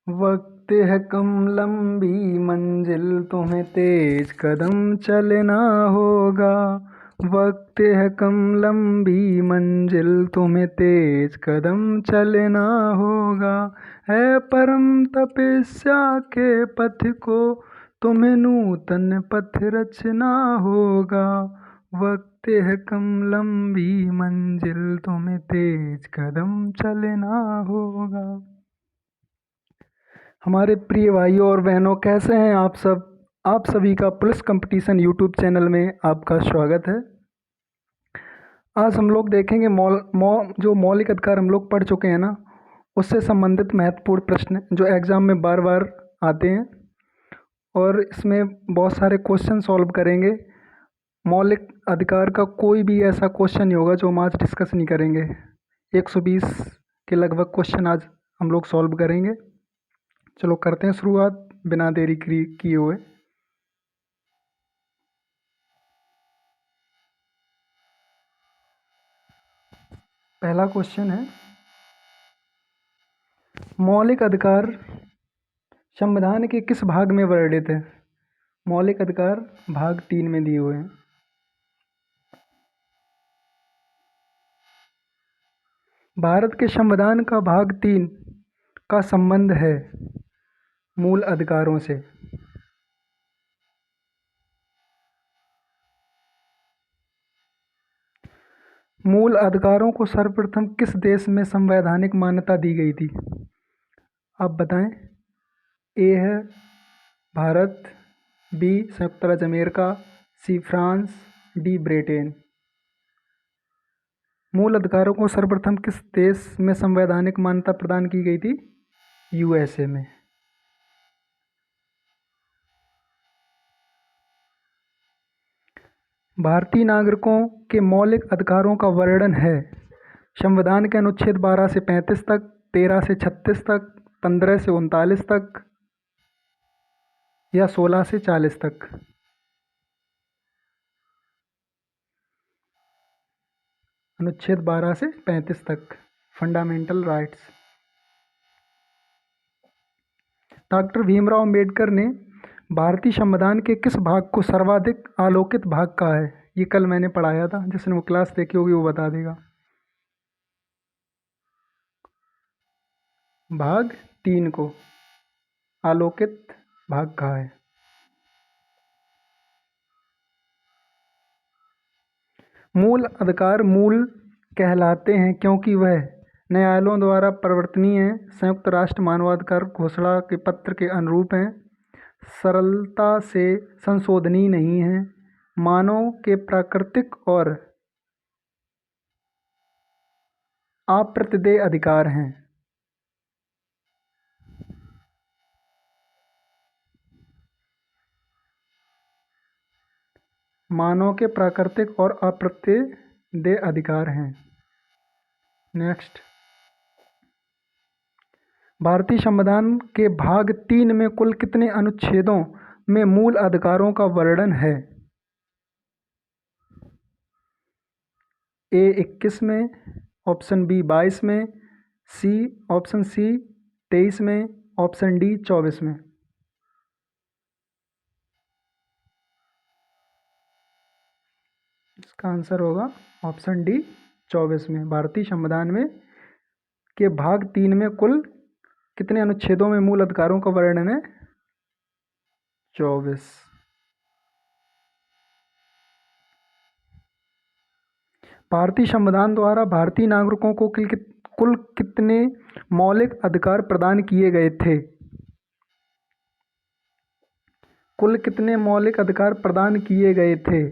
वक्त है कम लंबी मंजिल तुम्हें तेज कदम चलना होगा। वक्त है कम लंबी मंजिल तुम्हें तेज कदम चलना होगा। है परम तपस्या के पथ को तुम्हें नूतन पथ रचना होगा। वक्त है कम लंबी मंजिल तुम्हें तेज कदम चलना होगा। हमारे प्रिय भाइयों और बहनों, कैसे हैं आप सब। आप सभी का पुलिस कंपटीशन यूट्यूब चैनल में आपका स्वागत है। आज हम लोग देखेंगे जो मौलिक अधिकार हम लोग पढ़ चुके हैं ना, उससे संबंधित महत्वपूर्ण प्रश्न जो एग्ज़ाम में बार बार आते हैं, और इसमें बहुत सारे क्वेश्चन सॉल्व करेंगे। मौलिक अधिकार का कोई भी ऐसा क्वेश्चन नहीं होगा जो हम आज डिस्कस नहीं करेंगे। 120 के लगभग क्वेश्चन आज हम लोग सॉल्व करेंगे। चलो करते हैं शुरुआत बिना देरी किए हुए। पहला क्वेश्चन है, मौलिक अधिकार संविधान के किस भाग में वर्णित है। मौलिक अधिकार भाग 3 में दिए हुए हैं। भारत के संविधान का भाग 3 का संबंध है मूल अधिकारों से। मूल अधिकारों को सर्वप्रथम किस देश में संवैधानिक मान्यता दी गई थी। आप बताएं। ए है भारत, बी संयुक्त राज्य America, C France, D Britain. मूल अधिकारों को सर्वप्रथम किस देश में संवैधानिक मान्यता प्रदान की गई थी। यूएसए में। भारतीय नागरिकों के मौलिक अधिकारों का वर्णन है संविधान के अनुच्छेद 12 से 35 तक, 13 से 36 तक, 15 से 39 तक, या 16 से 40 तक। अनुच्छेद 12 से 35 तक, fundamental rights. Doctor Bhimrao Ambedkar ने भारतीय संविधान के किस भाग को सर्वाधिक आलोकित भाग कहा है। ये कल मैंने पढ़ाया था, जिसने वो क्लास देखी होगी वो बता देगा। भाग 3 को आलोकित भाग कहा है। मूल अधिकार मूल कहलाते हैं क्योंकि वह न्यायालयों द्वारा परिवर्तनीय हैं, संयुक्त राष्ट्र मानवाधिकार घोषणा के पत्र के अनुरूप हैं, सरलता से संशोधनीय नहीं हैं, मानव के प्राकृतिक और अप्रत्यदेय अधिकार हैं। मानव के प्राकृतिक और अप्रत्यदेय अधिकार हैं। नेक्स्ट, भारतीय संविधान के भाग 3 में कुल कितने अनुच्छेदों में मूल अधिकारों का वर्णन है। ए 21 में, ऑप्शन बी 22 में, ऑप्शन सी 23 में, ऑप्शन डी 24 में। इसका आंसर होगा ऑप्शन डी 24 में। भारतीय संविधान में के भाग 3 में कुल कितने अनुच्छेदों में मूल अधिकारों का वर्णन है। 24। भारतीय संविधान द्वारा भारतीय नागरिकों को कुल कितने मौलिक अधिकार प्रदान किए गए थे। कुल कितने मौलिक अधिकार प्रदान किए गए थे।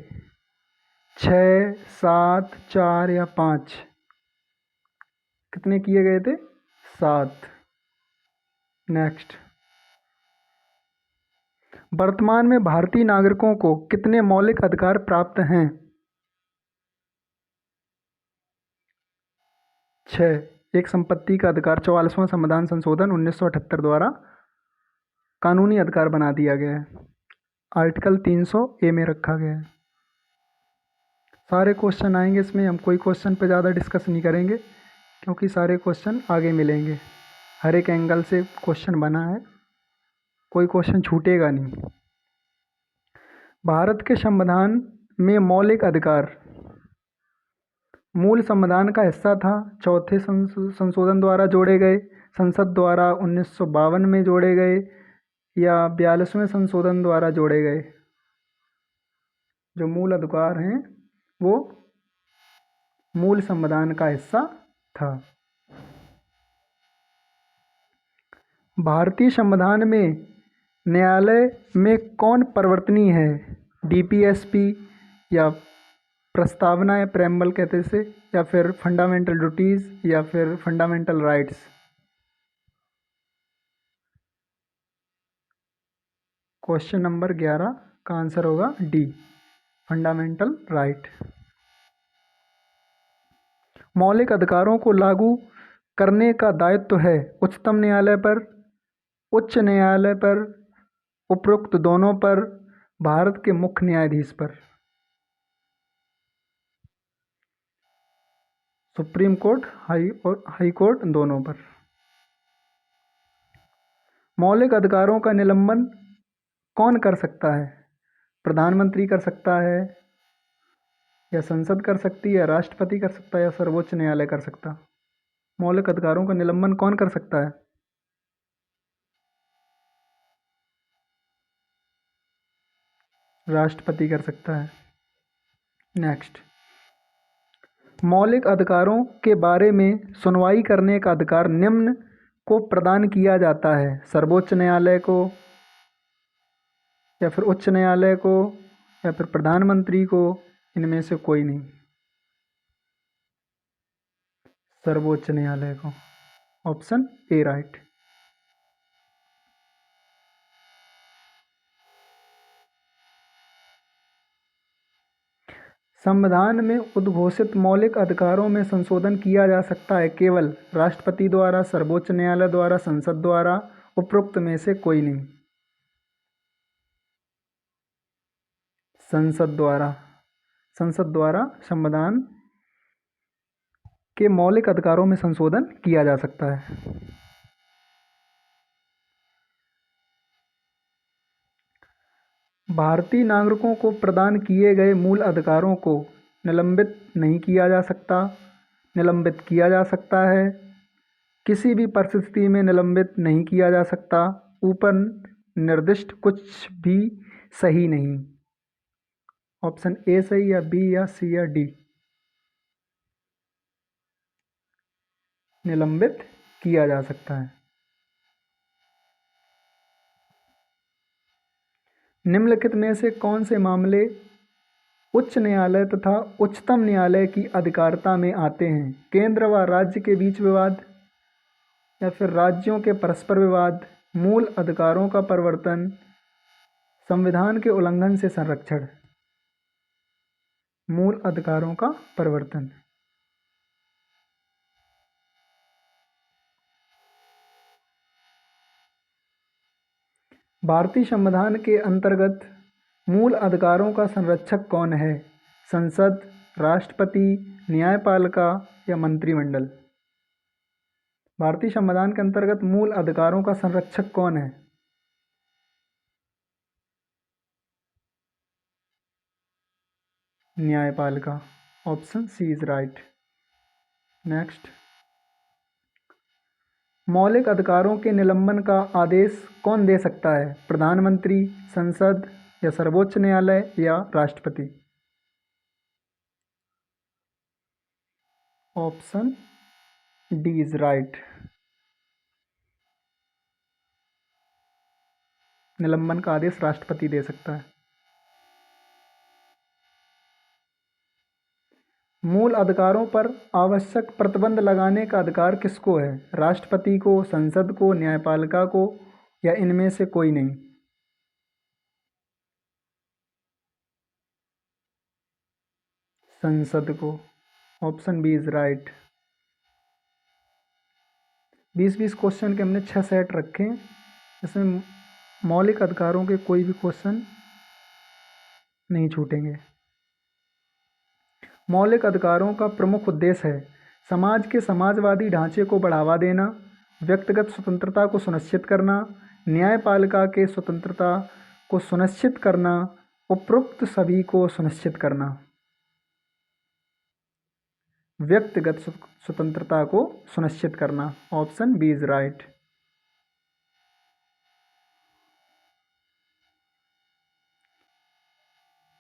6, 7, 4 या 5। कितने किए गए थे। 7। नेक्स्ट, वर्तमान में भारतीय नागरिकों को कितने मौलिक अधिकार प्राप्त हैं। 6। एक संपत्ति का अधिकार 44वां संविधान संशोधन 1978 द्वारा कानूनी अधिकार बना दिया गया है। आर्टिकल 300A में रखा गया है। सारे क्वेश्चन आएंगे इसमें, हम कोई क्वेश्चन पे ज़्यादा डिस्कस नहीं करेंगे क्योंकि सारे क्वेश्चन आगे मिलेंगे। हर एक एंगल से क्वेश्चन बना है, कोई क्वेश्चन छूटेगा नहीं। भारत के संविधान में मौलिक अधिकार मूल संविधान का हिस्सा था, चौथे संशोधन द्वारा जोड़े गए, संसद द्वारा 1952 में जोड़े गए, या 42वें संशोधन द्वारा जोड़े गए। जो मूल अधिकार हैं वो मूल संविधान का हिस्सा था। भारतीय संविधान में न्यायालय में कौन परिवर्तनीय है? डीपीएसपी, या प्रस्तावना या प्रेम्बल कहते से, या फिर फंडामेंटल ड्यूटीज, या फिर फंडामेंटल राइट्स। क्वेश्चन नंबर 11 का आंसर होगा डी, फंडामेंटल राइट। मौलिक अधिकारों को लागू करने का दायित्व है उच्चतम न्यायालय पर, उच्च न्यायालय पर, उपरोक्त दोनों पर, भारत के मुख्य न्यायाधीश पर। सुप्रीम कोर्ट, हाई कोर्ट, दोनों पर। मौलिक अधिकारों का निलंबन कौन कर सकता है? प्रधानमंत्री कर सकता है, या संसद कर सकती है, या राष्ट्रपति कर सकता है, या सर्वोच्च न्यायालय कर सकता। मौलिक अधिकारों का निलंबन कौन कर सकता है? राष्ट्रपति कर सकता है। नेक्स्ट, मौलिक अधिकारों के बारे में सुनवाई करने का अधिकार निम्न को प्रदान किया जाता है? सर्वोच्च न्यायालय को, या फिर उच्च न्यायालय को, या फिर प्रधानमंत्री को, इनमें से कोई नहीं। सर्वोच्च न्यायालय को, ऑप्शन ए राइट। संविधान में उद्घोषित मौलिक अधिकारों में संशोधन किया जा सकता है केवल राष्ट्रपति द्वारा, सर्वोच्च न्यायालय द्वारा, संसद द्वारा, उपरोक्त में से कोई नहीं। संसद द्वारा। संसद द्वारा संविधान के मौलिक अधिकारों में संशोधन किया जा सकता है। भारतीय नागरिकों को प्रदान किए गए मूल अधिकारों को निलंबित नहीं किया जा सकता, निलंबित किया जा सकता है, किसी भी परिस्थिति में निलंबित नहीं किया जा सकता। ऊपर निर्दिष्ट कुछ भी सही नहीं। ऑप्शन ए सही, या बी, या सी, या डी। निलंबित किया जा सकता है। निम्नलिखित में से कौन से मामले उच्च न्यायालय तथा उच्चतम न्यायालय की अधिकारिता में आते हैं? केंद्र व राज्य के बीच विवाद, या फिर राज्यों के परस्पर विवाद, मूल अधिकारों का परिवर्तन, संविधान के उल्लंघन से संरक्षण। मूल अधिकारों का परिवर्तन। भारतीय संविधान के अंतर्गत मूल अधिकारों का संरक्षक कौन है? संसद, राष्ट्रपति, न्यायपालिका, या मंत्रिमंडल। भारतीय संविधान के अंतर्गत मूल अधिकारों का संरक्षक कौन है? न्यायपालिका। Option C is right. Next, मौलिक अधिकारों के निलंबन का आदेश कौन दे सकता है? प्रधानमंत्री, संसद, या सर्वोच्च न्यायालय, या राष्ट्रपति। Option D is right. निलंबन का आदेश राष्ट्रपति दे सकता है। मूल अधिकारों पर आवश्यक प्रतिबंध लगाने का अधिकार किसको है? राष्ट्रपति को, संसद को, न्यायपालिका को, या इनमें से कोई नहीं। संसद को। Option B is right. 20-20 question के हमने 6 सेट रखे हैं, इसमें मौलिक अधिकारों के कोई भी क्वेश्चन नहीं छूटेंगे। मौलिक अधिकारों का प्रमुख उद्देश्य है समाज के समाजवादी ढांचे को बढ़ावा देना, व्यक्तिगत स्वतंत्रता को सुनिश्चित करना, न्यायपालिका के स्वतंत्रता को सुनिश्चित करना, उपरोक्त सभी को सुनिश्चित करना। व्यक्तिगत स्वतंत्रता को सुनिश्चित करना, ऑप्शन बी इज राइट।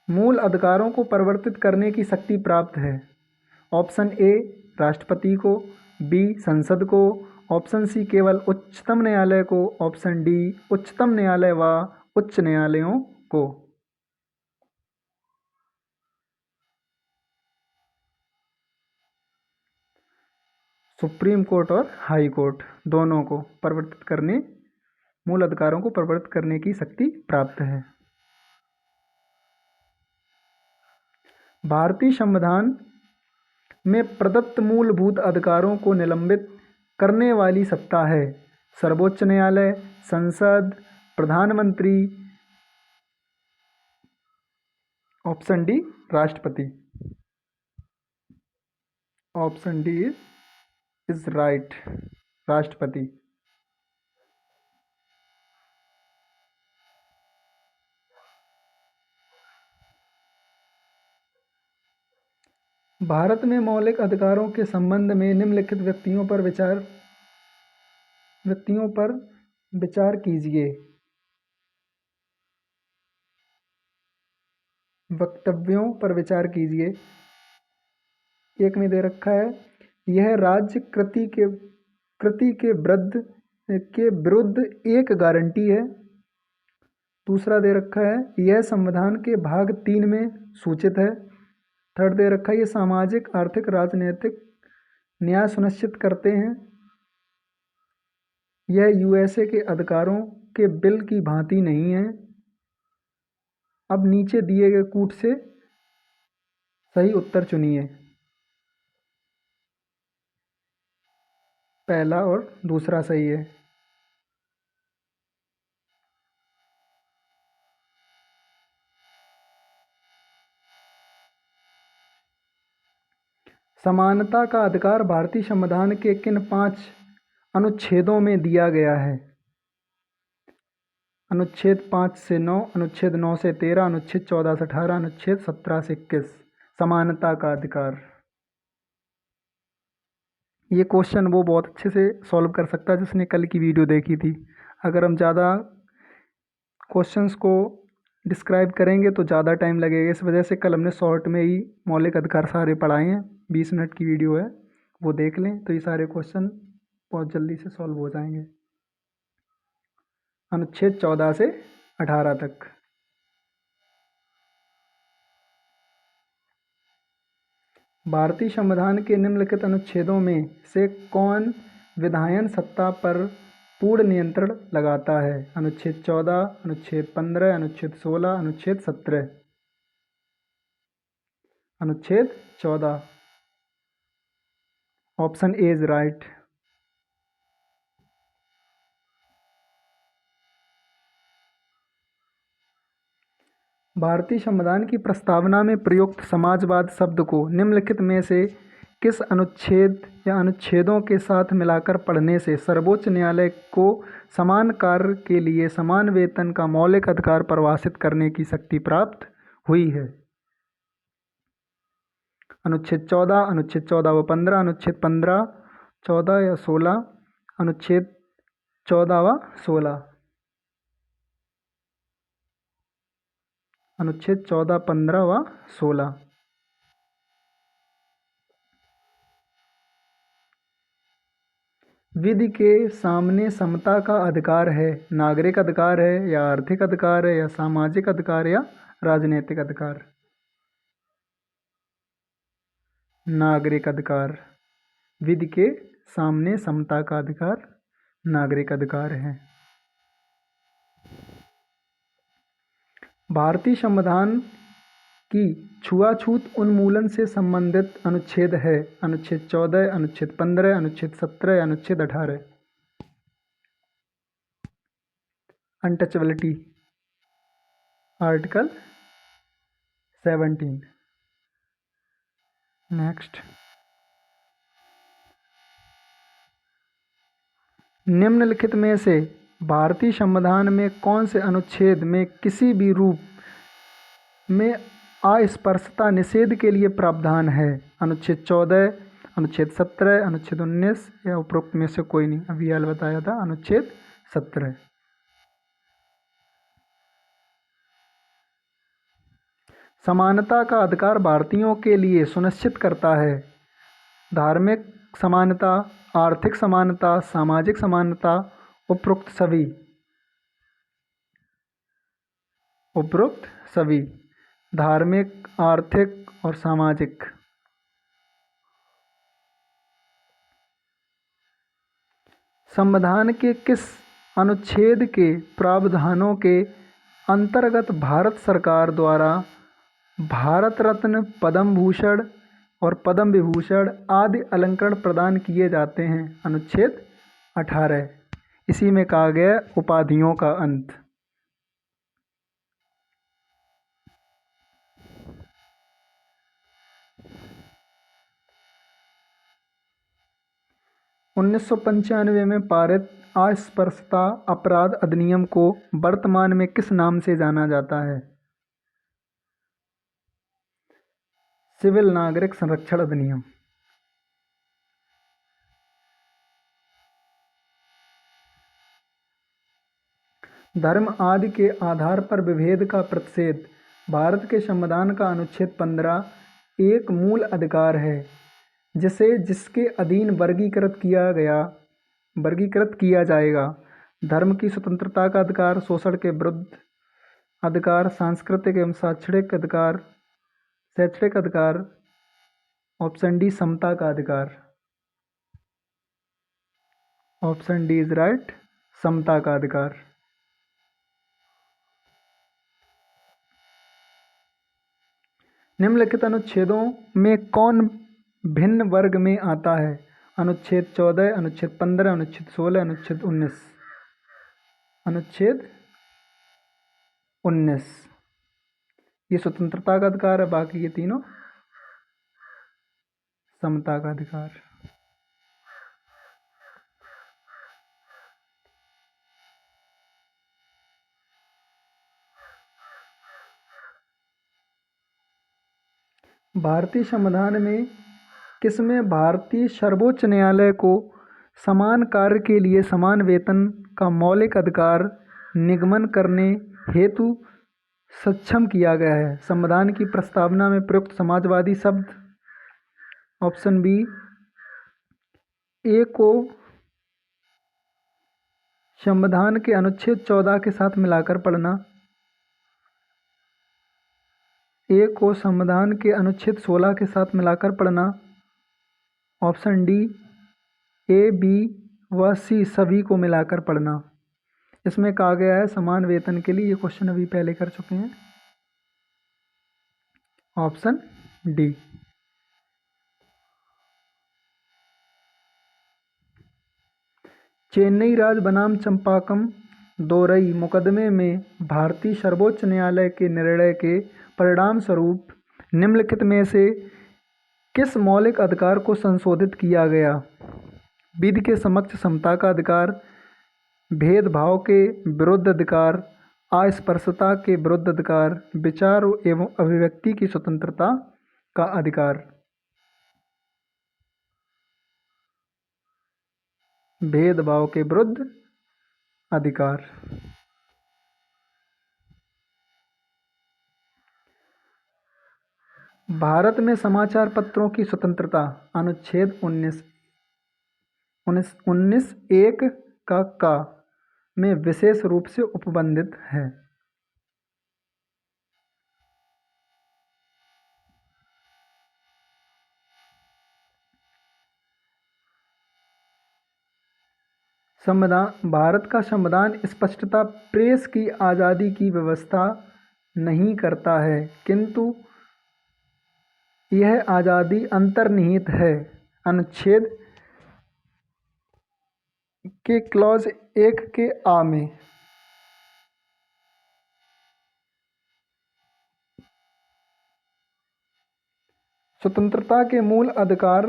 मूल अधिकारों को परिवर्तित करने की शक्ति प्राप्त है, ऑप्शन ए राष्ट्रपति को, बी संसद को, ऑप्शन सी केवल उच्चतम न्यायालय को, ऑप्शन डी उच्चतम न्यायालय व उच्च न्यायालयों को। सुप्रीम कोर्ट और हाई कोर्ट दोनों को परिवर्तित करने, मूल अधिकारों को परिवर्तित करने की शक्ति प्राप्त है। भारतीय संविधान में प्रदत्त मूलभूत अधिकारों को निलंबित करने वाली सत्ता है, सर्वोच्च न्यायालय, संसद, प्रधानमंत्री, ऑप्शन डी राष्ट्रपति। ऑप्शन डी इज राइट, राष्ट्रपति। भारत में मौलिक अधिकारों के संबंध में निम्नलिखित व्यक्तियों पर विचार कीजिए। वक्तव्यों पर विचार कीजिए। एक में दे रखा है, यह राज्य कृति के विरुद्ध एक गारंटी है। दूसरा दे रखा है, यह संविधान के भाग 3 में सूचित है। थर्ड दे रखा है, ये सामाजिक, आर्थिक, राजनीतिक न्याय सुनिश्चित करते हैं। यह यूएसए के अधिकारों के बिल की भांति नहीं है। अब नीचे दिए गए कूट से सही उत्तर चुनिए। पहला और दूसरा सही है। समानता का अधिकार भारतीय संविधान के किन 5 अनुच्छेदों में दिया गया है? अनुच्छेद 5 से 9, अनुच्छेद 9 से 13, अनुच्छेद 14 से 18, अनुच्छेद 17 से 21। समानता का अधिकार। ये क्वेश्चन वो बहुत अच्छे से सॉल्व कर सकता है जिसने कल की वीडियो देखी थी। अगर हम ज़्यादा क्वेश्चंस को डिस्क्राइब करेंगे तो ज़्यादा टाइम लगेगा, इस वजह से कल हमने शॉर्ट में ही मौलिक अधिकार सारे पढ़ाए हैं। 20 मिनट की वीडियो है, वो देख लें तो ये सारे क्वेश्चन बहुत जल्दी से सॉल्व हो जाएंगे। अनुच्छेद 14 से 18 तक। भारतीय संविधान के निम्नलिखित अनुच्छेदों में से कौन विधायन सत्ता पर पूर्ण नियंत्रण लगाता है? अनुच्छेद 14, अनुच्छेद 15, अनुच्छेद 16, अनुच्छेद 17। अनुच्छेद 14, ऑप्शन ए इज राइट। भारतीय संविधान की प्रस्तावना में प्रयुक्त समाजवाद शब्द को निम्नलिखित में से किस अनुच्छेद या अनुच्छेदों के साथ मिलाकर पढ़ने से सर्वोच्च न्यायालय को समान कार्य के लिए समान वेतन का मौलिक अधिकार परिभाषित करने की शक्ति प्राप्त हुई है? अनुच्छेद 14, अनुच्छेद 14 व 15, अनुच्छेद 15, 14 या 16, अनुच्छेद 14 व 16। अनुच्छेद 14, 15 व 16। विधि के सामने समता का अधिकार है, नागरिक अधिकार है या आर्थिक अधिकार है या सामाजिक अधिकार या राजनीतिक अधिकार? नागरिक अधिकार। विधि के सामने समता का अधिकार नागरिक अधिकार है। भारतीय संविधान की छुआछूत उन्मूलन से संबंधित अनुच्छेद है? अनुच्छेद 14, अनुच्छेद 15, अनुच्छेद 17 या अनुच्छेद 18। Untouchability, article 17। नेक्स्ट, निम्नलिखित में से भारतीय संविधान में कौन से अनुच्छेद में किसी भी रूप में अस्पृश्यता निषेध के लिए प्रावधान है? अनुच्छेद 14, अनुच्छेद 17, अनुच्छेद 19 या उपरोक्त में से कोई नहीं। अभी हाल बताया था अनुच्छेद 17। समानता का अधिकार भारतीयों के लिए सुनिश्चित करता है। धार्मिक समानता, आर्थिक समानता, सामाजिक समानता, उपरोक्त सभी। उपरोक्त सभी, धार्मिक, आर्थिक और सामाजिक। संविधान के किस अनुच्छेद के प्रावधानों के अंतर्गत भारत सरकार द्वारा भारत रत्न, पद्म भूषण और पद्म विभूषण आदि अलंकरण प्रदान किए जाते हैं? अनुच्छेद 18। इसी में कहा गया उपाधियों का अंत। उन्नीस सौ 95 में पारित अस्पृश्यता अपराध अधिनियम को वर्तमान में किस नाम से जाना जाता है? सिविल नागरिक संरक्षण अधिनियम। धर्म आदि के आधार पर विभेद का प्रतिषेध भारत के संविधान का अनुच्छेद 15 एक मूल अधिकार है जिसे जिसके अधीन वर्गीकृत किया जाएगा। धर्म की स्वतंत्रता का अधिकार, शोषण के विरुद्ध अधिकार, सांस्कृतिक एवं शैक्षणिक अधिकार। ऑप्शन डी समता का अधिकार। ऑप्शन डी इज राइट, समता का अधिकार। निम्नलिखित अनुच्छेदों में कौन भिन्न वर्ग में आता है? अनुच्छेद 14, अनुच्छेद 15, अनुच्छेद 16, अनुच्छेद 19। अनुच्छेद 19 ये स्वतंत्रता का अधिकार है, बाकी ये तीनों समता का अधिकार। भारतीय संविधान में किसमें भारतीय सर्वोच्च न्यायालय को समान कार्य के लिए समान वेतन का मौलिक अधिकार निगमन करने हेतु सक्षम किया गया है? संविधान की प्रस्तावना में प्रयुक्त समाजवादी शब्द। ऑप्शन बी, ए को संविधान के अनुच्छेद 14 के साथ मिलाकर पढ़ना। ए को संविधान के अनुच्छेद 16 के साथ मिलाकर पढ़ना। ऑप्शन डी, ए, बी व सी सभी को मिलाकर पढ़ना। इसमें कहा गया है समान वेतन के लिए। ये क्वेश्चन अभी पहले कर चुके हैं। Option D. चेन्नई राज बनाम चंपाकम दोरई मुकदमे में भारतीय सर्वोच्च न्यायालय के निर्णय के परिणाम स्वरूप निम्नलिखित में से किस मौलिक अधिकार को संशोधित किया गया? विधि के समक्ष समता का अधिकार, भेदभाव के विरुद्ध अधिकार, अस्पृश्यता के विरुद्ध अधिकार, विचार एवं अभिव्यक्ति की स्वतंत्रता का अधिकार। भेदभाव के विरुद्ध अधिकार। भारत में समाचार पत्रों की स्वतंत्रता अनुच्छेद 19(1) का में विशेष रूप से उपबंधित है। संविधान भारत का संविधान स्पष्टता प्रेस की आज़ादी की व्यवस्था नहीं करता है, किंतु यह आज़ादी अंतर्निहित है। अनुच्छेद के क्लॉज 1 के आ में स्वतंत्रता के मूल अधिकार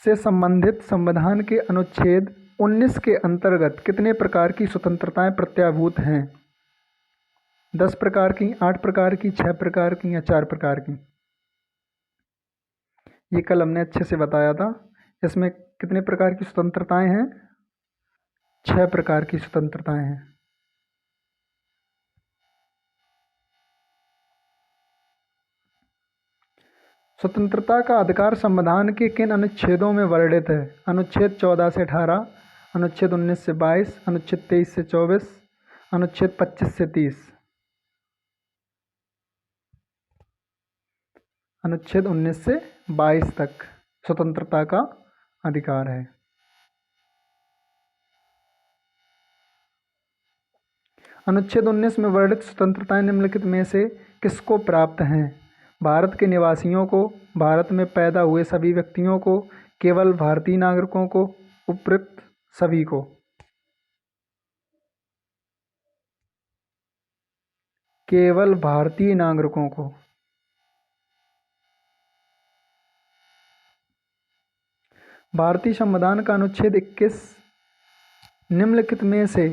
से संबंधित संविधान के अनुच्छेद 19 के अंतर्गत कितने प्रकार की स्वतंत्रताएं प्रत्याभूत हैं? 10 प्रकार की, 8 प्रकार की, 6 प्रकार की या 4 प्रकार की? ये कल हमने अच्छे से बताया था। इसमें कितने प्रकार की स्वतंत्रताएं हैं? 6 प्रकार की स्वतंत्रताएं हैं। स्वतंत्रता का अधिकार संविधान के किन अनुच्छेदों में वर्णित है? अनुच्छेद 14 से 18, अनुच्छेद 19 से 22, अनुच्छेद 23 से 24, अनुच्छेद 25 से 30। अनुच्छेद 19 से 22 तक स्वतंत्रता का अधिकार है। अनुच्छेद 19 में वर्णित स्वतंत्रताएं निम्नलिखित में से किसको प्राप्त हैं? भारत के निवासियों को, भारत में पैदा हुए सभी व्यक्तियों को, केवल भारतीय नागरिकों को, उपरोक्त सभी को? केवल भारतीय नागरिकों को। भारतीय संविधान का अनुच्छेद 21 निम्नलिखित में से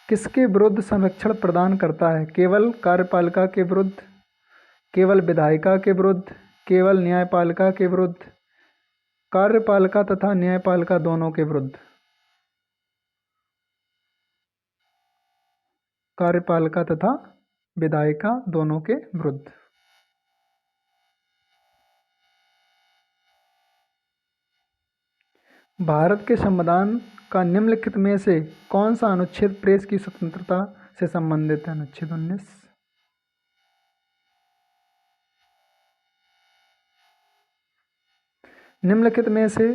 किसके विरुद्ध संरक्षण प्रदान करता है? केवल कार्यपालिका के विरुद्ध, केवल विधायिका के विरुद्ध, केवल न्यायपालिका के विरुद्ध, कार्यपालिका तथा न्यायपालिका दोनों के विरुद्ध? कार्यपालिका तथा विधायिका दोनों के विरुद्ध। भारत के संविधान का निम्नलिखित में से कौन सा अनुच्छेद प्रेस की स्वतंत्रता से संबंधित है? अनुच्छेद 19। निम्नलिखित में से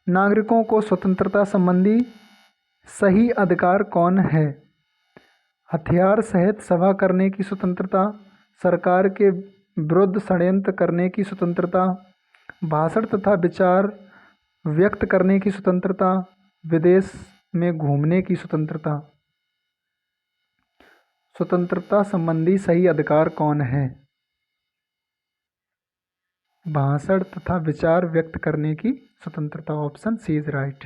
नागरिकों को स्वतंत्रता संबंधी सही अधिकार कौन है? हथियार सहित सभा करने की स्वतंत्रता, सरकार के विरुद्ध षड्यंत्र करने की स्वतंत्रता, भाषण तथा विचार व्यक्त करने की स्वतंत्रता, विदेश में घूमने की स्वतंत्रता। स्वतंत्रता संबंधी सही अधिकार कौन है? भाषण तथा विचार व्यक्त करने की स्वतंत्रता। Option C is right.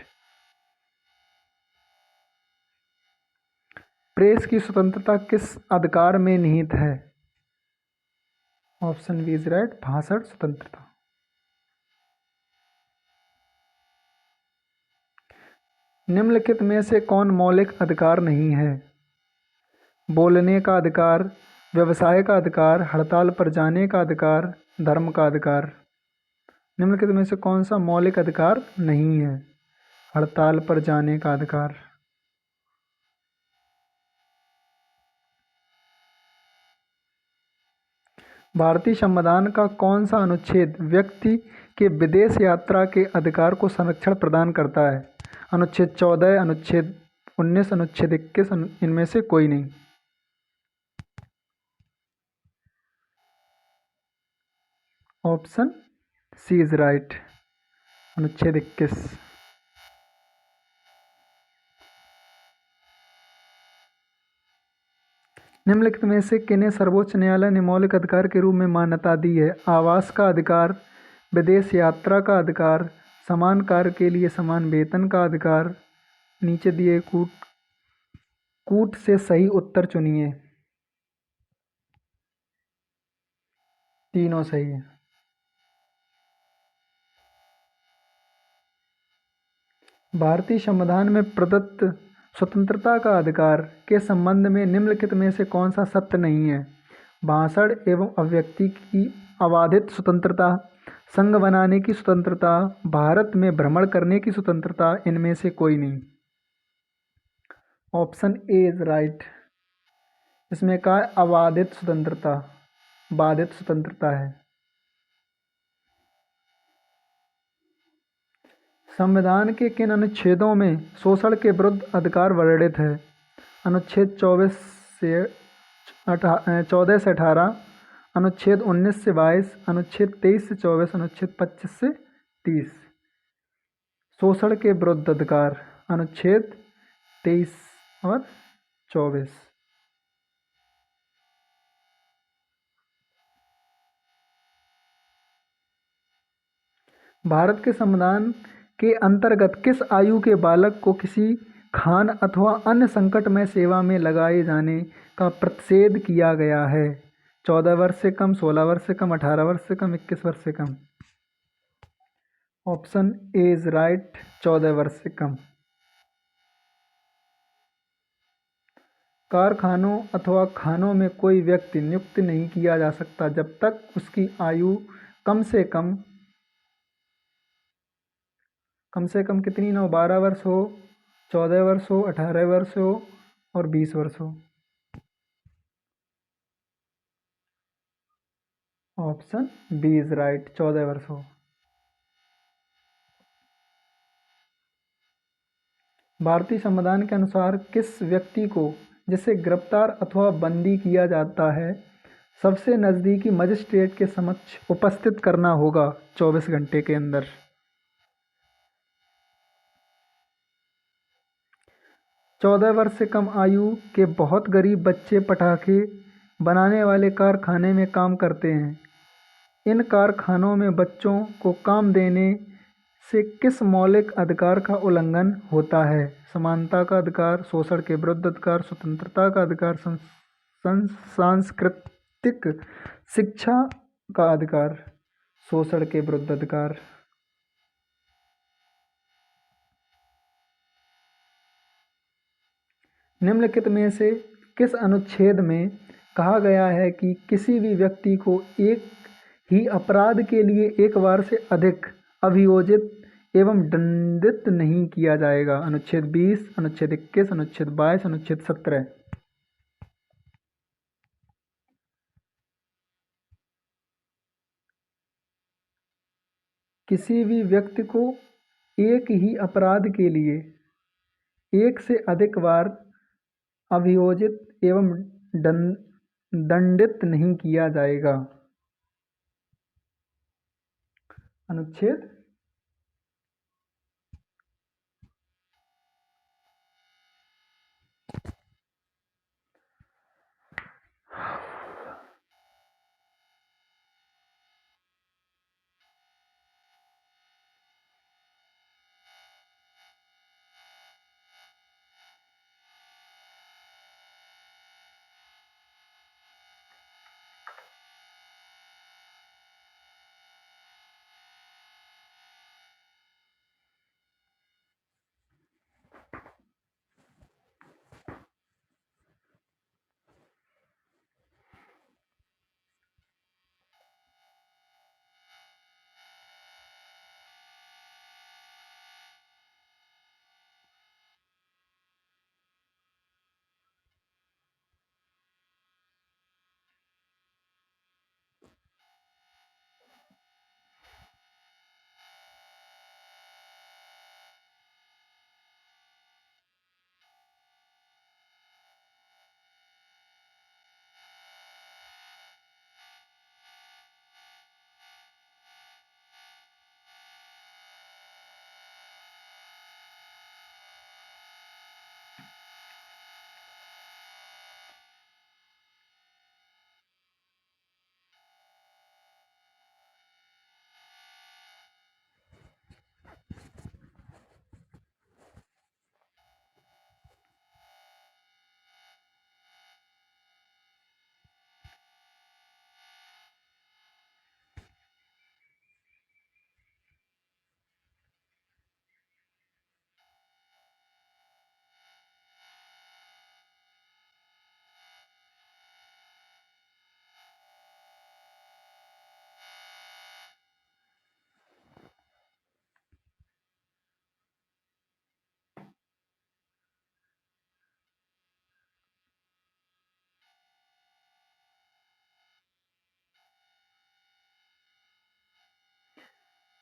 Press की स्वतंत्रता किस अधिकार में निहित है? ऑप्शन बी इज राइट, भाषण स्वतंत्रता। निम्नलिखित में से कौन मौलिक अधिकार नहीं है? बोलने का अधिकार, व्यवसाय का अधिकार, हड़ताल पर जाने का अधिकार, धर्म का अधिकार। निम्नलिखित में से कौन सा मौलिक अधिकार नहीं है? हड़ताल पर जाने का अधिकार। भारतीय संविधान का कौन सा अनुच्छेद व्यक्ति के विदेश यात्रा के अधिकार को संरक्षण प्रदान करता है? अनुच्छेद 14, अनुच्छेद 19, अनुच्छेद 21, इनमें से कोई नहीं। ऑप्शन सी इज राइट, अनुच्छेद 21। निम्नलिखित में से किन्हें सर्वोच्च न्यायालय ने मौलिक अधिकार के रूप में मान्यता दी है? आवास का अधिकार, विदेश यात्रा का अधिकार, समान कार्य के लिए समान वेतन का अधिकार। नीचे दिए कूट से सही उत्तर चुनिए। तीनों सही है। भारतीय संविधान में प्रदत्त स्वतंत्रता का अधिकार के संबंध में निम्नलिखित में से कौन सा सत्य नहीं है? भाषण एवं अभिव्यक्ति की अबाधित स्वतंत्रता, संघ बनाने की स्वतंत्रता, भारत में भ्रमण करने की स्वतंत्रता, इनमें से कोई नहीं। Option A is right. इसमें कहा अबाधित स्वतंत्रता, बाधित स्वतंत्रता है। संविधान के किन अनुच्छेदों में शोषण के विरुद्ध अधिकार वर्णित है? अनुच्छेद 14 से 18, अनुच्छेद 19 से 22, अनुच्छेद 23 से 24, अनुच्छेद 25 से 30। शोषण के विरुद्ध अधिकार अनुच्छेद 23 और 24। भारत के संविधान के अंतर्गत किस आयु के बालक को किसी खान अथवा अन्य संकटमय सेवा में लगाए जाने का प्रतिषेध किया गया है? 14 वर्ष से कम, 16 वर्ष से कम, 18 वर्ष से कम, 21 वर्ष से कम। ऑप्शन ए इज राइट, 14 वर्ष से कम। कारखानों अथवा खानों में कोई व्यक्ति नियुक्त नहीं किया जा सकता जब तक उसकी आयु कम से कम कितनी ना हो? 12 वर्ष हो, 14 वर्ष हो, 18 वर्ष हो और 20 वर्ष हो। ऑप्शन बी इज राइट, 14 वर्ष हो। भारतीय संविधान के अनुसार किस व्यक्ति को जिसे गिरफ्तार अथवा बंदी किया जाता है सबसे नज़दीकी मजिस्ट्रेट के समक्ष उपस्थित करना होगा 24 घंटे के अंदर? 14 वर्ष से कम आयु के बहुत गरीब बच्चे पटाखे बनाने वाले कारखाने में काम करते हैं। इन कारखानों में बच्चों को काम देने से किस मौलिक अधिकार का उल्लंघन होता है? समानता का अधिकार, शोषण के विरुद्ध अधिकार, स्वतंत्रता का अधिकार, सांस्कृतिक शिक्षा का अधिकार, शोषण के विरुद्ध अधिकार। निम्नलिखित में से किस अनुच्छेद में कहा गया है कि किसी भी व्यक्ति को एक ही अपराध के लिए एक बार से अधिक अभियोजित एवं दंडित नहीं किया जाएगा? अनुच्छेद 20, अनुच्छेद 21, अनुच्छेद 22, अनुच्छेद 17। किसी भी व्यक्ति को एक ही अपराध के लिए एक से अधिक बार अभियोजित एवं दंडित नहीं किया जाएगा? अनुच्छेद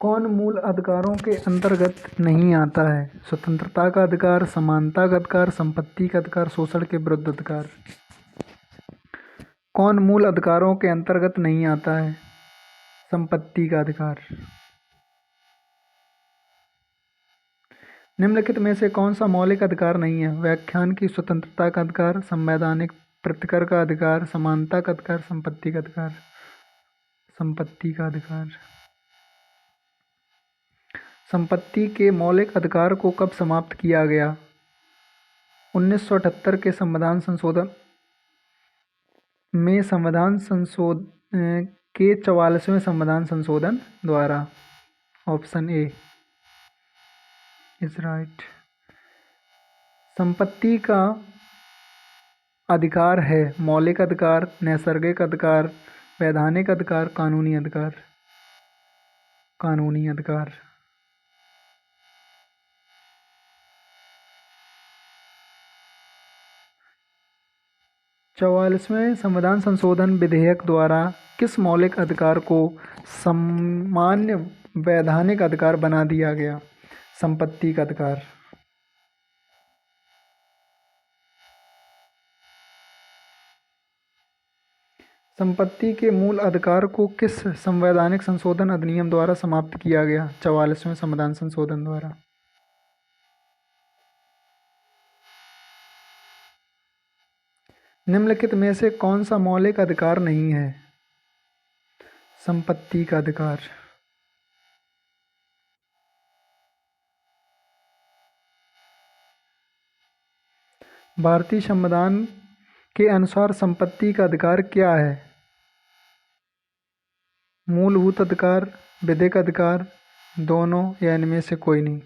कौन मूल अधिकारों के अंतर्गत नहीं आता है? स्वतंत्रता का अधिकार, समानता का अधिकार, संपत्ति का अधिकार, शोषण के विरुद्ध अधिकार। कौन मूल अधिकारों के अंतर्गत नहीं आता है? संपत्ति का अधिकार। निम्नलिखित में से कौन सा मौलिक अधिकार नहीं है? व्याख्यान की स्वतंत्रता का अधिकार, संवैधानिक प्रतिकर का अधिकार, समानता का अधिकार, संपत्ति का अधिकार। संपत्ति का अधिकार। संपत्ति के मौलिक अधिकार को कब समाप्त किया गया? 1978 के संविधान संशोधन में के 44वें संविधान संशोधन द्वारा। Option A is right. संपत्ति का अधिकार है मौलिक अधिकार, नैसर्गिक अधिकार, वैधानिक अधिकार, कानूनी अधिकार। कानूनी अधिकार। चौवालीसवें संविधान संशोधन विधेयक द्वारा किस मौलिक अधिकार को सामान्य वैधानिक अधिकार बना दिया गया? संपत्ति का अधिकार। संपत्ति के मूल अधिकार को किस संवैधानिक संशोधन अधिनियम द्वारा समाप्त किया गया? 44वें संविधान संशोधन द्वारा। निम्नलिखित में से कौन सा मौलिक अधिकार नहीं है? संपत्ति का अधिकार। भारतीय संविधान के अनुसार संपत्ति का अधिकार क्या है? मूलभूत अधिकार, विधिक अधिकार, दोनों या इनमें से कोई नहीं?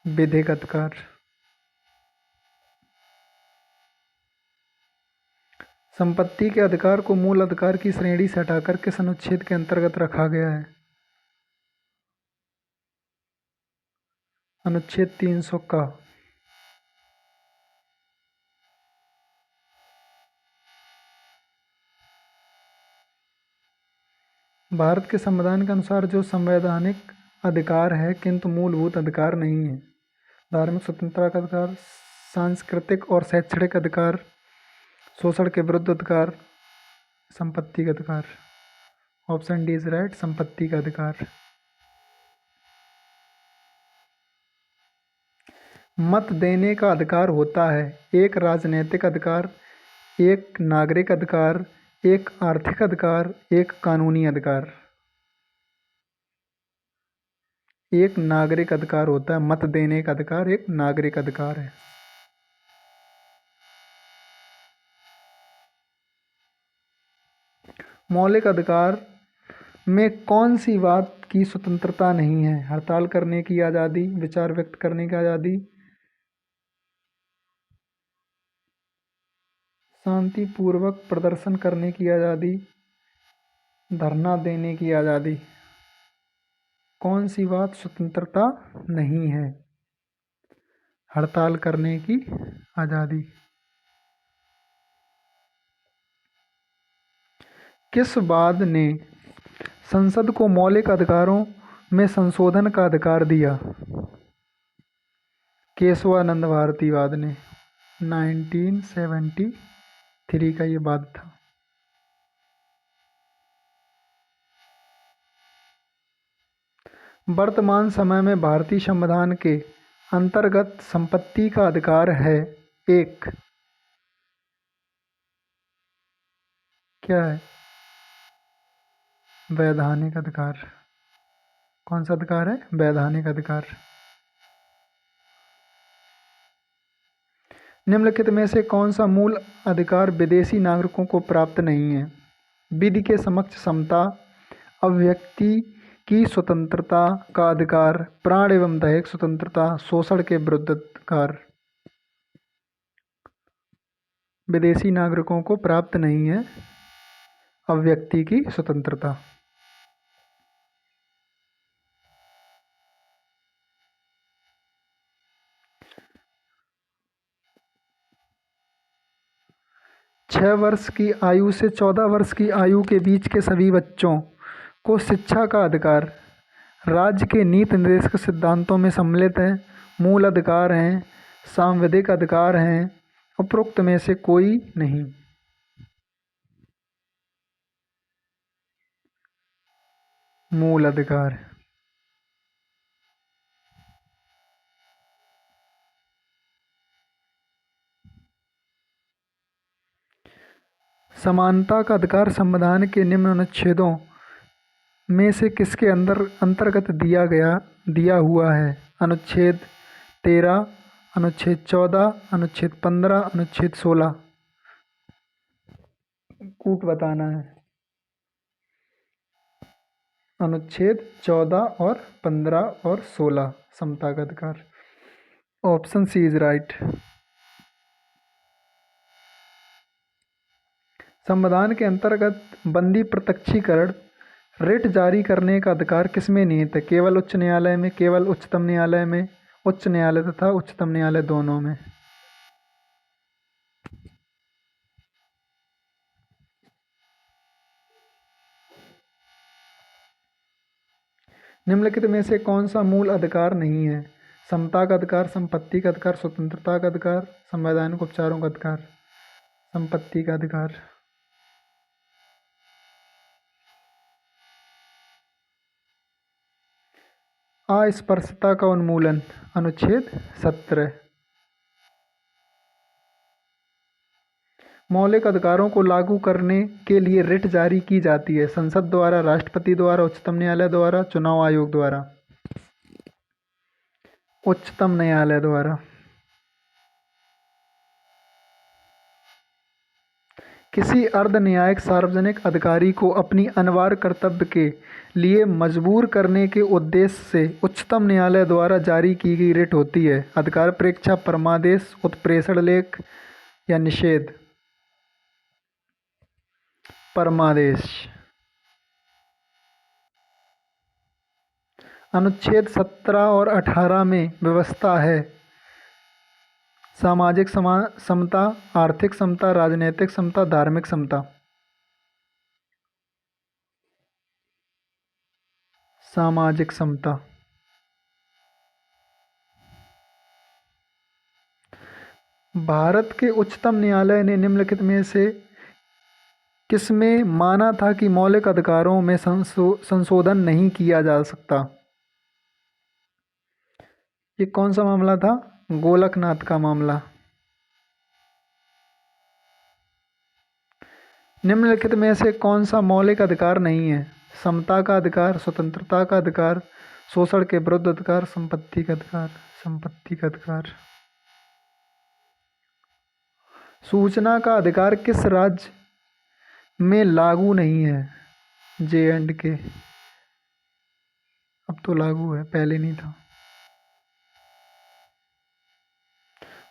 विधिक अधिकार। संपत्ति के अधिकार को मूल अधिकार की श्रेणी से हटाकर किस अनुच्छेद के अंतर्गत रखा गया है? अनुच्छेद 300 का। भारत के संविधान के अनुसार जो संवैधानिक अधिकार है किंतु मूलभूत अधिकार नहीं है: धार्मिक स्वतंत्रता का अधिकार, सांस्कृतिक और शैक्षणिक अधिकार, शोषण के विरुद्ध अधिकार, संपत्ति का अधिकार। ऑप्शन डी इज राइट, संपत्ति का अधिकार। मत देने का अधिकार होता है: एक राजनैतिक अधिकार, एक नागरिक अधिकार, एक आर्थिक अधिकार, एक कानूनी अधिकार। एक नागरिक अधिकार होता है, मत देने का अधिकार एक नागरिक अधिकार है। मौलिक अधिकार में कौन सी बात की स्वतंत्रता नहीं है? हड़ताल करने की आज़ादी, विचार व्यक्त करने की आज़ादी, शांतिपूर्वक प्रदर्शन करने की आज़ादी, धरना देने की आज़ादी। कौन सी बात स्वतंत्रता नहीं है? हड़ताल करने की आज़ादी। किस वाद ने संसद को मौलिक अधिकारों में संशोधन का अधिकार दिया? केशवानंद भारतीवाद ने। 1973 का ये वाद था। वर्तमान समय में भारतीय संविधान के अंतर्गत संपत्ति का अधिकार है एक। क्या है? वैधानिक अधिकार। कौन सा अधिकार है? वैधानिक अधिकार। निम्नलिखित में से कौन सा मूल अधिकार विदेशी नागरिकों को प्राप्त नहीं है? विधि के समक्ष समता, अभिव्यक्ति की स्वतंत्रता का अधिकार, प्राण एवं दैहिक स्वतंत्रता, शोषण के विरुद्ध अधिकार। विदेशी नागरिकों को प्राप्त नहीं है अभिव्यक्ति की स्वतंत्रता। छः वर्ष की आयु से 14 वर्ष की आयु के बीच के सभी बच्चों को शिक्षा का अधिकार राज्य के नीति निर्देशक सिद्धांतों में सम्मिलित है। मूल अधिकार हैं, सांविधिक अधिकार हैं, उपरोक्त में से कोई नहीं। मूल अधिकार। समानता का अधिकार संविधान के निम्न अनुच्छेदों में से किसके अंतर्गत दिया हुआ है? अनुच्छेद 13, अनुच्छेद 14, अनुच्छेद 15, अनुच्छेद 16। कूट बताना है। अनुच्छेद 14 और 15 और 16 समता का अधिकार। Option C is right. संविधान के अंतर्गत बंदी प्रत्यक्षीकरण रिट जारी करने का अधिकार किसमें निहित है? केवल उच्च न्यायालय में, केवल उच्चतम न्यायालय में, उच्च न्यायालय तथा उच्चतम न्यायालय दोनों में। निम्नलिखित में से कौन सा मूल अधिकार नहीं है? समता का अधिकार, संपत्ति का अधिकार, स्वतंत्रता का अधिकार, संवैधानिक उपचारों का अधिकार। संपत्ति का अधिकार। अस्पृश्यता का उन्मूलन, अनुच्छेद 17। मौलिक अधिकारों को लागू करने के लिए रिट जारी की जाती है संसद द्वारा, राष्ट्रपति द्वारा, उच्चतम न्यायालय द्वारा, चुनाव आयोग द्वारा। उच्चतम न्यायालय द्वारा। किसी अर्ध न्यायिक सार्वजनिक अधिकारी को अपनी अनिवार्य कर्तव्य के लिए मजबूर करने के उद्देश्य से उच्चतम न्यायालय द्वारा जारी की गई रिट होती है अधिकार परीक्षा, परमादेश, उत्प्रेषण लेख या निषेध। परमादेश। अनुच्छेद 17 और 18 में व्यवस्था है सामाजिक समता, आर्थिक समता, राजनीतिक समता, धार्मिक समता। सामाजिक समता। भारत के उच्चतम न्यायालय ने निम्नलिखित में से किसमें माना था कि मौलिक अधिकारों में संशोधन नहीं किया जा सकता? ये कौन सा मामला था? गोलकनाथ का मामला। निम्नलिखित में से कौन सा मौलिक अधिकार नहीं है? समता का अधिकार, स्वतंत्रता का अधिकार, शोषण के विरुद्ध अधिकार, संपत्ति का अधिकार। संपत्ति का अधिकार। सूचना का अधिकार किस राज्य में लागू नहीं है? J&K। अब तो लागू है, पहले नहीं था।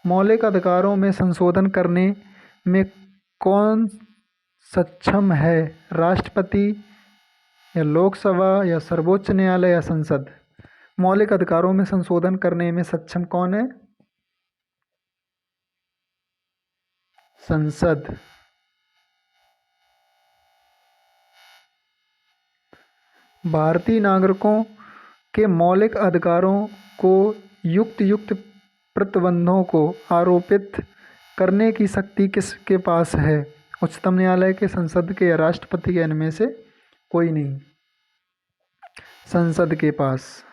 मौलिक अधिकारों में संशोधन करने में कौन सक्षम है? राष्ट्रपति या लोकसभा या सर्वोच्च न्यायालय या संसद? मौलिक अधिकारों में संशोधन करने में सक्षम कौन है? संसद। भारतीय नागरिकों के मौलिक अधिकारों को युक्त प्रतिबंधों को आरोपित करने की शक्ति किसके पास है? उच्चतम न्यायालय के, संसद के या राष्ट्रपति के? इनमें से कोई नहीं। संसद के पास।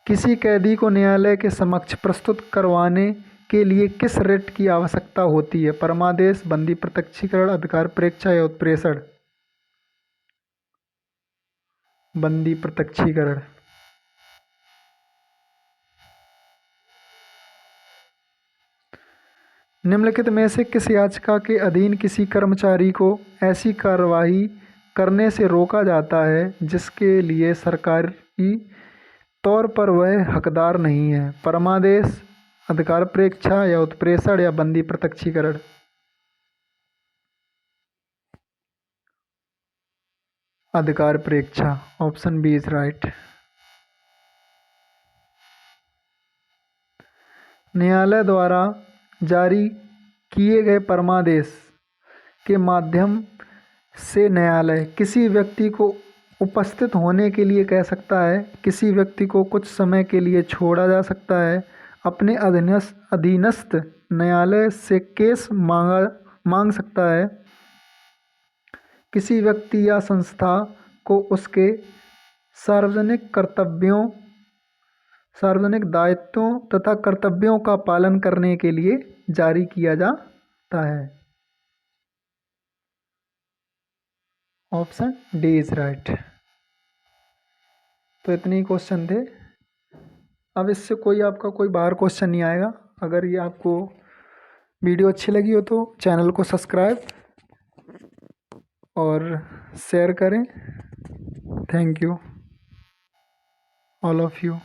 किसी कैदी को न्यायालय के समक्ष प्रस्तुत करवाने के लिए किस रिट की आवश्यकता होती है? परमादेश, बंदी प्रत्यक्षीकरण, अधिकार परीक्षा या उत्प्रेषण? बंदी प्रत्यक्षीकरण। निम्नलिखित में से किस याचिका के अधीन किसी कर्मचारी को ऐसी कार्रवाई करने से रोका जाता है जिसके लिए सरकारी तौर पर वह हकदार नहीं है? परमादेश, अधिकार परीक्षा या उत्प्रेषण या बंदी प्रत्यक्षीकरण? अधिकार परीक्षा। Option B is right. न्यायालय द्वारा जारी किए गए परमादेश के माध्यम से न्यायालय किसी व्यक्ति को उपस्थित होने के लिए कह सकता है, किसी व्यक्ति को कुछ समय के लिए छोड़ा जा सकता है, अपने अधीनस्थ न्यायालय से केस मांग सकता है, किसी व्यक्ति या संस्था को उसके सार्वजनिक दायित्वों तथा कर्तव्यों का पालन करने के लिए जारी किया जाता है। Option D is right. तो इतने ही क्वेश्चन थे। अब इससे कोई आपका कोई बाहर क्वेश्चन नहीं आएगा। अगर ये आपको वीडियो अच्छी लगी हो तो चैनल को सब्सक्राइब और शेयर करें। Thank you all of you.